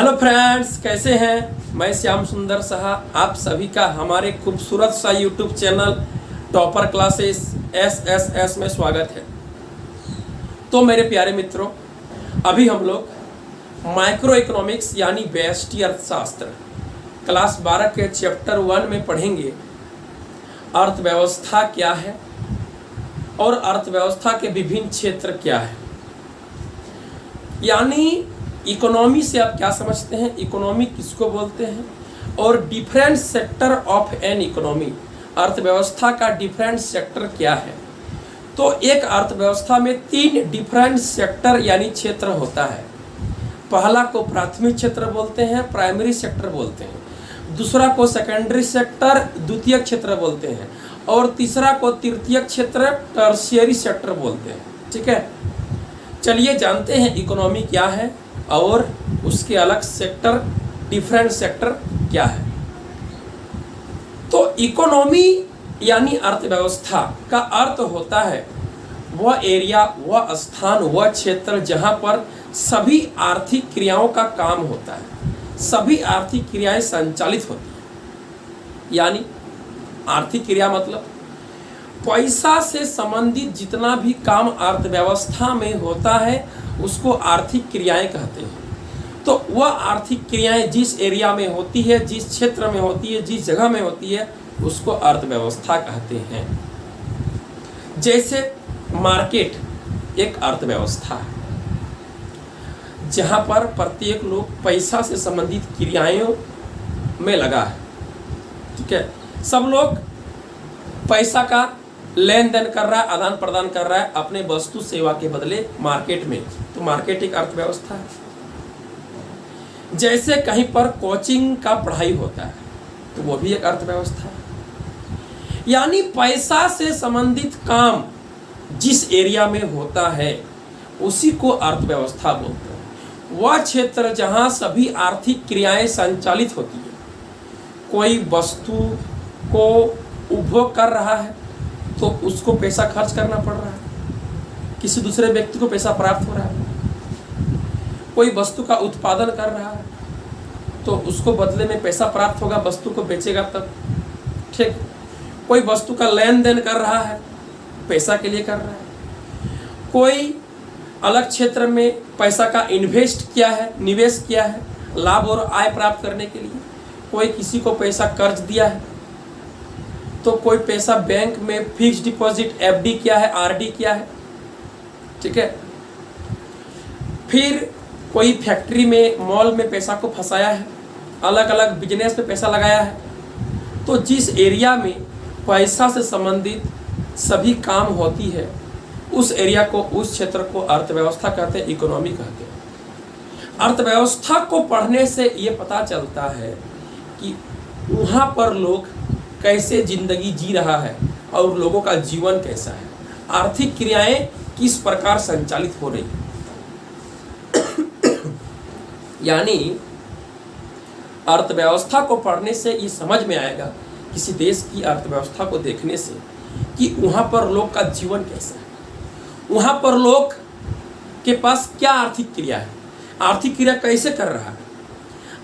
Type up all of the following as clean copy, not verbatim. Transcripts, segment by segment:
Hello friends, कैसे हैं। मैं श्याम सुंदर साहा आप सभी का हमारे खूबसूरत सा YouTube channel topper classes SSS में स्वागत है। तो मेरे प्यारे मित्रों, अभी हम लोग माइक्रो इकोनॉमिक्स यानी व्यष्टि अर्थशास्त्र क्लास 12 के चैप्टर 1 में पढ़ेंगे अर्थव्यवस्था क्या है और अर्थव्यवस्था के विभिन्न क्षेत्र क्या है। यानी इकोनॉमी से आप क्या समझते हैं, इकोनॉमी किसको बोलते हैं, और different sector of an economy, अर्थव्यवस्था का डिफरेंट सेक्टर क्या है। तो एक अर्थव्यवस्था में 3 डिफरेंट सेक्टर यानी क्षेत्र होता है। पहला को प्राथमिक क्षेत्र बोलते हैं, प्राइमरी सेक्टर बोलते हैं। दूसरा को सेकेंडरी सेक्टर, द्वितीय क्षेत्र बोलते हैं। और तीसरा को तृतीय क्षेत्र, टर्शियरी सेक्टर बोलते हैं। ठीक है, चलिए जानते हैं इकोनॉमी क्या है और उसके अलग सेक्टर, डिफरेंट सेक्टर क्या है। तो इकोनॉमी यानी अर्थव्यवस्था का अर्थ होता है वह एरिया, वह स्थान, वह क्षेत्र जहां पर सभी आर्थिक क्रियाओं का काम होता है, सभी आर्थिक क्रियाएं संचालित होती हैं। यानी आर्थिक क्रिया मतलब पैसा से संबंधित जितना भी काम अर्थव्यवस्था में होता है उसको आर्थिक क्रियाएं कहते हैं। तो वह आर्थिक क्रियाएं जिस एरिया में होती है, जिस क्षेत्र में होती है, जिस जगह में होती है, उसको अर्थव्यवस्था कहते हैं। जैसे मार्केट एक अर्थव्यवस्था है जहां पर प्रत्येक लोग पैसा से संबंधित क्रियाओं में लगा है। ठीक है, सब लोग पैसा का लेन देन कर रहा है, आदान प्रदान कर रहा है अपने वस्तु सेवा के बदले मार्केट में। तो मार्केट एक अर्थव्यवस्था है। जैसे कहीं पर कोचिंग का पढ़ाई होता है तो वो भी एक अर्थव्यवस्था है। यानी पैसा से संबंधित काम जिस एरिया में होता है उसी को अर्थव्यवस्था बोलते हैं। वह क्षेत्र जहां सभी आर्थिक क्रियाएं संचालित होती है। कोई वस्तु को उपभोग कर रहा है तो उसको पैसा खर्च करना पड़ रहा है, किसी दूसरे व्यक्ति को पैसा प्राप्त हो रहा है। कोई वस्तु का उत्पादन कर रहा है तो उसको बदले में पैसा प्राप्त होगा, वस्तु को बेचेगा तब। ठीक, कोई वस्तु का लेन देन कर रहा है, पैसा के लिए कर रहा है। कोई अलग क्षेत्र में पैसा का इन्वेस्ट किया है, निवेश किया है लाभ और आय प्राप्त करने के लिए। कोई किसी को पैसा कर्ज दिया है, तो कोई पैसा बैंक में फिक्स डिपॉजिट FD किया है, RD किया है। ठीक है, फिर कोई फैक्ट्री में, मॉल में पैसा को फंसाया है, अलग अलग बिजनेस पे पैसा लगाया है। तो जिस एरिया में पैसा से संबंधित सभी काम होती है उस एरिया को, उस क्षेत्र को अर्थव्यवस्था कहते हैं, इकोनॉमी कहते हैं। अर्थव्यवस्था को पढ़ने से ये पता चलता है कि वहाँ पर लोग कैसे जिंदगी जी रहा है और लोगों का जीवन कैसा है, आर्थिक क्रियाएं किस प्रकार संचालित हो रही है। यानी अर्थव्यवस्था को पढ़ने से ये समझ में आएगा, किसी देश की अर्थव्यवस्था को देखने से, कि वहाँ पर लोग का जीवन कैसा है, वहाँ पर लोग के पास क्या आर्थिक क्रिया है, आर्थिक क्रिया कैसे कर रहा है,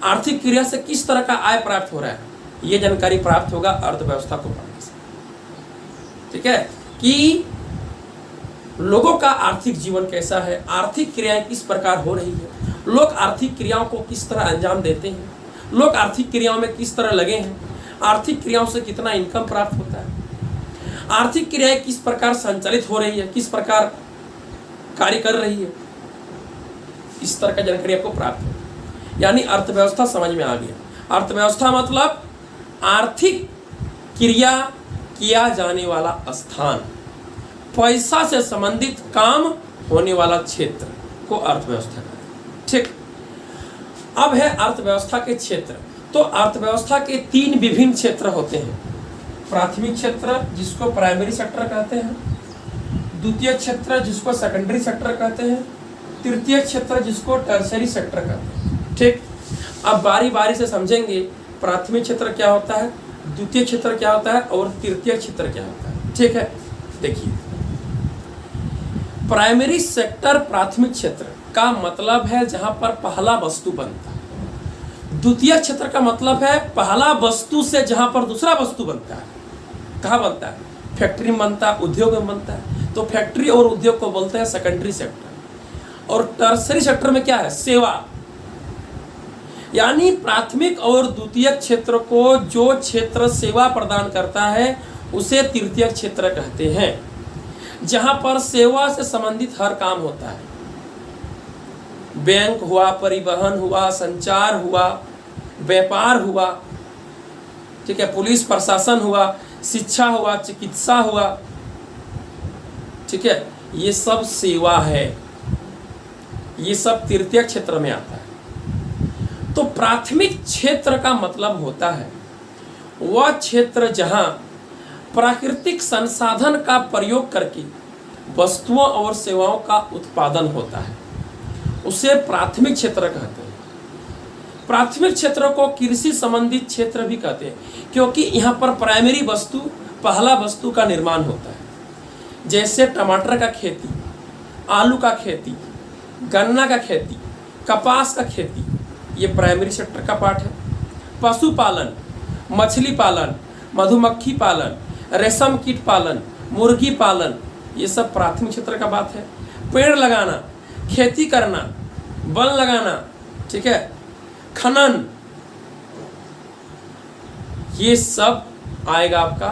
आर्थिक क्रिया से किस तरह का आय प्राप्त हो रहा है। ये जानकारी प्राप्त होगा अर्थव्यवस्था को पढ़ने से। ठीक है, कि लोगों का आर्थिक जीवन कैसा है, आर्थिक क्रियाएं किस प्रकार हो रही है, लोग आर्थिक क्रियाओं को किस तरह अंजाम देते हैं, लोग आर्थिक क्रियाओं में किस तरह लगे हैं, आर्थिक क्रियाओं से कितना इनकम प्राप्त होता है, आर्थिक क्रियाएं किस प्रकार संचालित हो रही है, किस प्रकार कार्य कर रही है, इस तरह का जानकारी आपको प्राप्त हो। यानी अर्थव्यवस्था समझ में आ गया। अर्थव्यवस्था मतलब आर्थिक क्रिया किया जाने वाला स्थान, पैसा से संबंधित काम होने वाला क्षेत्र को अर्थव्यवस्था कहते हैं। ठीक, अब है अर्थव्यवस्था के क्षेत्र। तो अर्थव्यवस्था के 3 विभिन्न क्षेत्र होते हैं। प्राथमिक क्षेत्र जिसको प्राइमरी सेक्टर कहते हैं, द्वितीय क्षेत्र जिसको सेकेंडरी सेक्टर कहते हैं, तृतीय क्षेत्र जिसको टर्शियरी सेक्टर कहते हैं। ठीक, अब बारी बारी से समझेंगे प्राथमिक क्षेत्र क्या होता है, द्वितीय क्षेत्र क्या होता है और तृतीय क्षेत्र क्या होता है। ठीक है, देखिए प्राइमरी सेक्टर, प्राथमिक क्षेत्र का मतलब है जहां पर पहला वस्तु बनता है। द्वितीय क्षेत्र का मतलब है पहला वस्तु से जहां पर दूसरा वस्तु बनता है। कहाँ बनता है? फैक्ट्री में बनता है, उद्योग में बनता है। तो फैक्ट्री और उद्योग को बोलते हैं सेकेंडरी सेक्टर। और टर्सरी सेक्टर में क्या है? सेवा। यानी प्राथमिक और द्वितीय क्षेत्र को जो क्षेत्र सेवा प्रदान करता है उसे तृतीय क्षेत्र कहते हैं, जहां पर सेवा से संबंधित हर काम होता है। बैंक हुआ, परिवहन हुआ, संचार हुआ, व्यापार हुआ, ठीक है, पुलिस प्रशासन हुआ, शिक्षा हुआ, चिकित्सा हुआ, ठीक है, ये सब सेवा है। ये सब तृतीय क्षेत्र में आता है। तो प्राथमिक क्षेत्र का मतलब होता है वह क्षेत्र जहां प्राकृतिक संसाधन का प्रयोग करके वस्तुओं और सेवाओं का उत्पादन होता है, उसे प्राथमिक क्षेत्र कहते हैं। प्राथमिक क्षेत्र को कृषि संबंधित क्षेत्र भी कहते हैं, क्योंकि यहाँ पर प्राइमरी वस्तु, पहला वस्तु का निर्माण होता है। जैसे टमाटर का खेती, आलू का खेती, गन्ना का खेती, कपास का खेती, ये प्राइमरी सेक्टर का पार्ट है। पशुपालन, मछली पालन, मधुमक्खी पालन, रेशम कीट पालन, मुर्गी पालन, ये सब प्राथमिक क्षेत्र का बात है। पेड़ लगाना, खेती करना, वन लगाना, ठीक है, खनन, ये सब आएगा आपका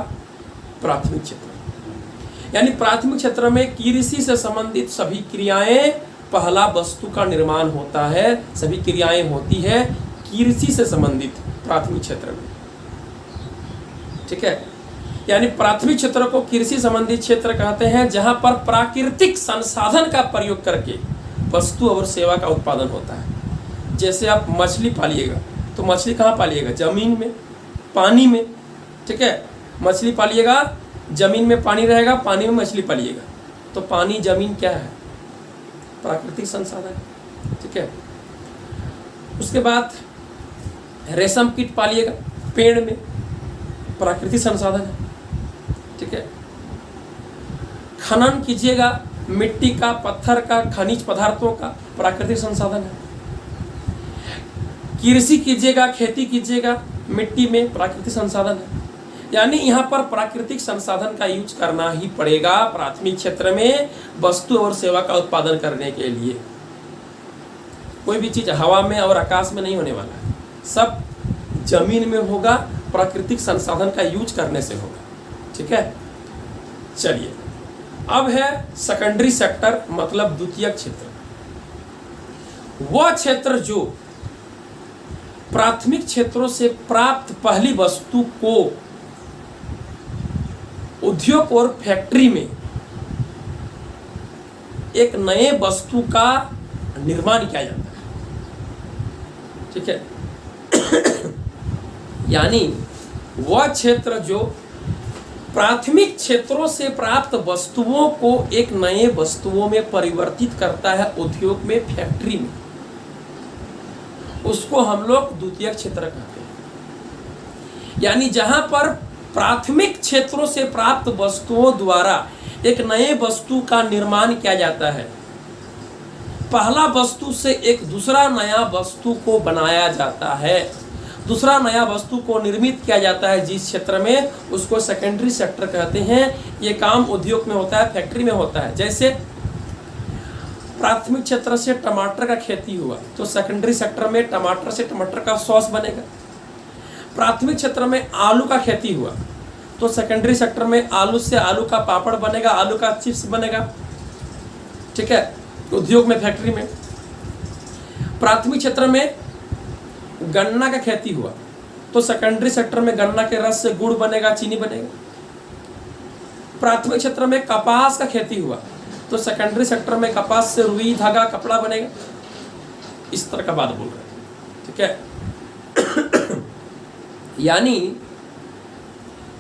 प्राथमिक क्षेत्र। यानी प्राथमिक क्षेत्र में कृषि से संबंधित सभी क्रियाएं, पहला वस्तु का निर्माण होता है, सभी क्रियाएं होती है कृषि से संबंधित प्राथमिक क्षेत्र में, ठीक है। यानी प्राथमिक क्षेत्र को कृषि संबंधित क्षेत्र कहते हैं, जहां पर प्राकृतिक संसाधन का प्रयोग करके वस्तु और सेवा का उत्पादन होता है। जैसे आप मछली पालिएगा तो मछली कहाँ पालिएगा? जमीन में, पानी में, ठीक है। मछली पालिएगा, जमीन में पानी रहेगा, पानी में मछली पालिएगा। तो पानी, जमीन क्या है? प्राकृतिक संसाधन, ठीक है। उसके बाद रेशम कीट पालिएगा, पेड़ में, प्राकृतिक संसाधन है, ठीक है। खनन कीजिएगा, मिट्टी का, पत्थर का, खनिज पदार्थों का, प्राकृतिक संसाधन है। कृषि कीजिएगा, खेती कीजिएगा, मिट्टी में, प्राकृतिक संसाधन है। यानी यहाँ पर प्राकृतिक संसाधन का यूज करना ही पड़ेगा प्राथमिक क्षेत्र में वस्तु और सेवा का उत्पादन करने के लिए। कोई भी चीज हवा में और आकाश में नहीं होने वाला है, सब जमीन में होगा, प्राकृतिक संसाधन का यूज करने से होगा, ठीक है। चलिए, अब है सेकेंडरी सेक्टर, मतलब द्वितीय क्षेत्र। वह क्षेत्र जो प्राथमिक क्षेत्रों से प्राप्त पहली वस्तु को उद्योग और फैक्ट्री में एक नए वस्तु का निर्माण किया जाता है, ठीक है। यानी वह क्षेत्र जो प्राथमिक क्षेत्रों से प्राप्त वस्तुओं को एक नए वस्तुओं में परिवर्तित करता है उद्योग में, फैक्ट्री में, उसको हम लोग द्वितीय क्षेत्र कहते हैं। यानी जहां पर प्राथमिक क्षेत्रों से प्राप्त वस्तुओं द्वारा एक नए वस्तु का निर्माण किया जाता है, पहला वस्तु से एक दूसरा नया वस्तु को बनाया जाता है, दूसरा नया वस्तु को निर्मित किया जाता है जिस क्षेत्र में, उसको सेकेंडरी सेक्टर कहते हैं। ये काम उद्योग में होता है, फैक्ट्री में होता है। जैसे प्राथमिक क्षेत्र से टमाटर का खेती हुआ तो सेकेंडरी सेक्टर में टमाटर से टमाटर का सॉस बनेगा। प्राथमिक क्षेत्र में आलू का खेती हुआ तो सेकेंडरी सेक्टर में आलू से आलू का पापड़ बनेगा, आलू का चिप्स बनेगा, ठीक है, उद्योग में, फैक्ट्री में। प्राथमिक क्षेत्र में गन्ना का खेती हुआ तो सेकेंडरी सेक्टर में गन्ना के रस से गुड़ बनेगा, चीनी बनेगा। प्राथमिक क्षेत्र में कपास का खेती हुआ तो सेकेंडरी सेक्टर में कपास से रुई, धागा, कपड़ा बनेगा। इस तरह का बात बोल रहे हैं, ठीक है। यानी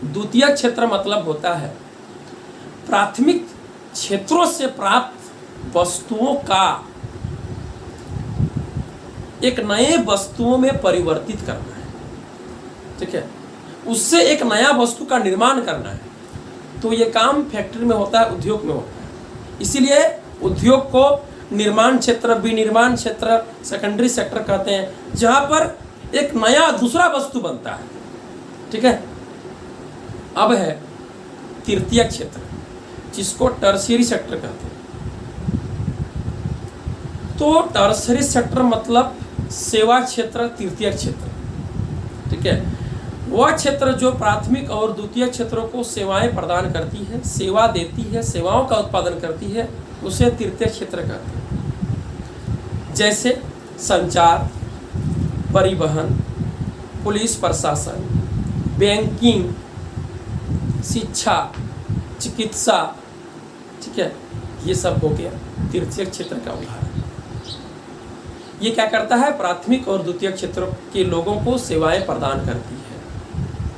द्वितीय क्षेत्र मतलब होता है प्राथमिक क्षेत्रों से प्राप्त वस्तुओं का एक नए वस्तुओं में परिवर्तित करना है, ठीक है, उससे एक नया वस्तु का निर्माण करना है। तो ये काम फैक्ट्री में होता है, उद्योग में होता है। इसीलिए उद्योग को निर्माण क्षेत्र, विनिर्माण क्षेत्र, सेकेंडरी सेक्टर कहते हैं, जहां पर एक नया दूसरा वस्तु बनता है। ठीक है, अब है तृतीय क्षेत्र, जिसको टर्शियरी सेक्टर कहते हैं। तो टर्शियरी सेक्टर मतलब सेवा क्षेत्र, तृतीय क्षेत्र। ठीक है, वह क्षेत्र जो प्राथमिक और द्वितीय क्षेत्रों को सेवाएं प्रदान करती है, सेवा देती है, सेवाओं का उत्पादन करती है, उसे तृतीय क्षेत्र कहते हैं। जैसे संचार, परिवहन, पुलिस प्रशासन, बैंकिंग, शिक्षा, चिकित्सा। ठीक है, ये सब हो गया तृतीय क्षेत्र का उदाहरण। ये क्या करता है? प्राथमिक और द्वितीय क्षेत्रों के लोगों को सेवाएं प्रदान करती है।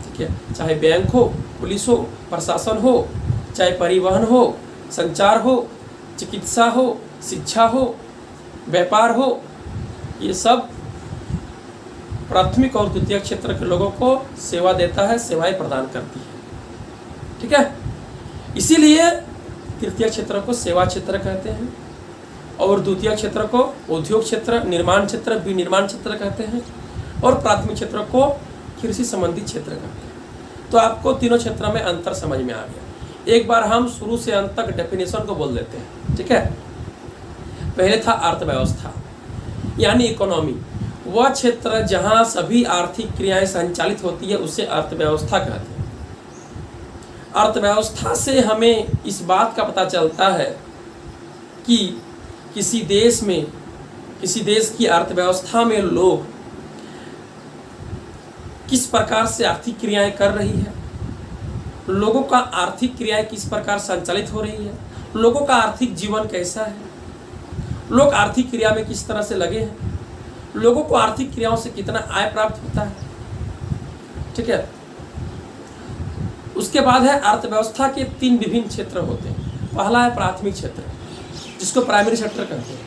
ठीक है, चाहे बैंक हो, पुलिस हो, प्रशासन हो, चाहे परिवहन हो, संचार हो, चिकित्सा हो, शिक्षा हो, व्यापार हो, ये सब प्राथमिक और द्वितीय क्षेत्र के लोगों को सेवा देता है, सेवाएं प्रदान करती है। ठीक है, इसीलिए तृतीय क्षेत्र को सेवा क्षेत्र कहते हैं और द्वितीय क्षेत्र को उद्योग क्षेत्र, निर्माण क्षेत्र, विनिर्माण क्षेत्र कहते हैं और प्राथमिक क्षेत्र को कृषि संबंधी क्षेत्र कहते हैं। तो आपको तीनों क्षेत्रों में अंतर समझ में आ गया। एक बार हम शुरू से अंत तक डेफिनेशन को बोल देते हैं। ठीक है, पहले था अर्थव्यवस्था यानी इकोनॉमी। वह क्षेत्र जहाँ सभी आर्थिक क्रियाएं संचालित होती है उसे अर्थव्यवस्था कहते हैं। अर्थव्यवस्था से हमें इस बात का पता चलता है कि किसी देश की अर्थव्यवस्था में लोग किस प्रकार से आर्थिक क्रियाएं कर रही है, लोगों का आर्थिक क्रियाएं किस प्रकार संचालित हो रही है, लोगों का आर्थिक जीवन कैसा है, लोग आर्थिक क्रिया में किस तरह से लगे हैं, लोगों को आर्थिक क्रियाओं से कितना आय प्राप्त होता है। ठीक है, उसके बाद है अर्थव्यवस्था के 3 विभिन्न क्षेत्र होते हैं। पहला है प्राथमिक क्षेत्र, जिसको प्राइमरी सेक्टर कहते हैं।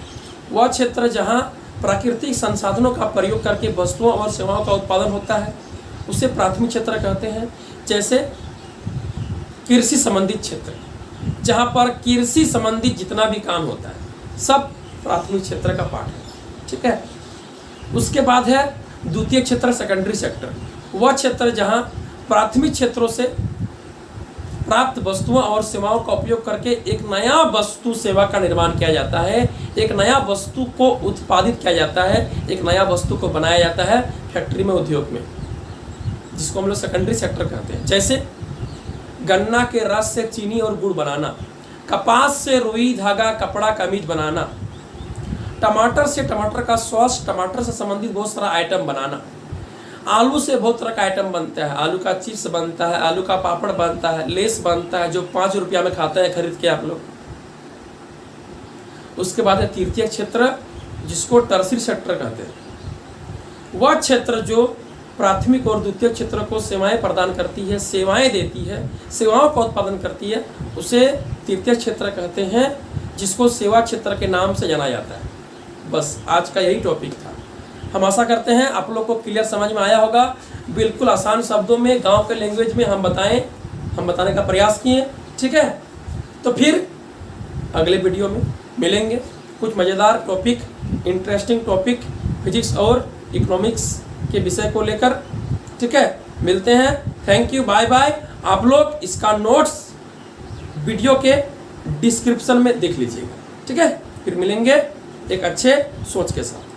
वह क्षेत्र जहां प्राकृतिक संसाधनों का प्रयोग करके वस्तुओं और सेवाओं का उत्पादन होता है उसे प्राथमिक क्षेत्र कहते हैं। जैसे कृषि संबंधित क्षेत्र, जहां पर कृषि संबंधित जितना भी काम होता है सब प्राथमिक क्षेत्र का पार्ट है। ठीक है, उसके बाद है द्वितीय क्षेत्र, सेकेंडरी सेक्टर। वह क्षेत्र जहां प्राथमिक क्षेत्रों से प्राप्त वस्तुओं और सेवाओं का उपयोग करके एक नया वस्तु सेवा का निर्माण किया जाता है, एक नया वस्तु को उत्पादित किया जाता है, एक नया वस्तु को बनाया जाता है फैक्ट्री में, उद्योग में, जिसको हम लोग सेकेंडरी सेक्टर कहते हैं। जैसे गन्ना के रस से चीनी और गुड़ बनाना, कपास से रुई धागा कपड़ा कमीज बनाना, टमाटर से टमाटर का सॉस, टमाटर से संबंधित बहुत सारा आइटम बनाना, आलू से बहुत तरह का आइटम बनता है, आलू का चिप्स बनता है, आलू का पापड़ बनता है, लेस बनता है जो 5 रुपया में खाते हैं खरीद के आप लोग। उसके बाद है तृतीय क्षेत्र, जिसको टर्शियरी सेक्टर कहते हैं। वह क्षेत्र जो प्राथमिक और द्वितीय क्षेत्र को सेवाएं प्रदान करती है, सेवाएं देती है, सेवाओं का उत्पादन करती है, उसे तृतीय क्षेत्र कहते हैं, जिसको सेवा क्षेत्र के नाम से जाना जाता है। बस आज का यही टॉपिक था। हम आशा करते हैं आप लोग को क्लियर समझ में आया होगा। बिल्कुल आसान शब्दों में, गांव के लैंग्वेज में हम बताने का प्रयास किए। ठीक है, तो फिर अगले वीडियो में मिलेंगे कुछ मज़ेदार टॉपिक, इंटरेस्टिंग टॉपिक फिजिक्स और इकोनॉमिक्स के विषय को लेकर। ठीक है, मिलते हैं। Thank you, bye bye. आप लोग इसका नोट्स वीडियो के डिस्क्रिप्शन में देख लीजिएगा। ठीक है, फिर मिलेंगे एक अच्छे सोच के साथ।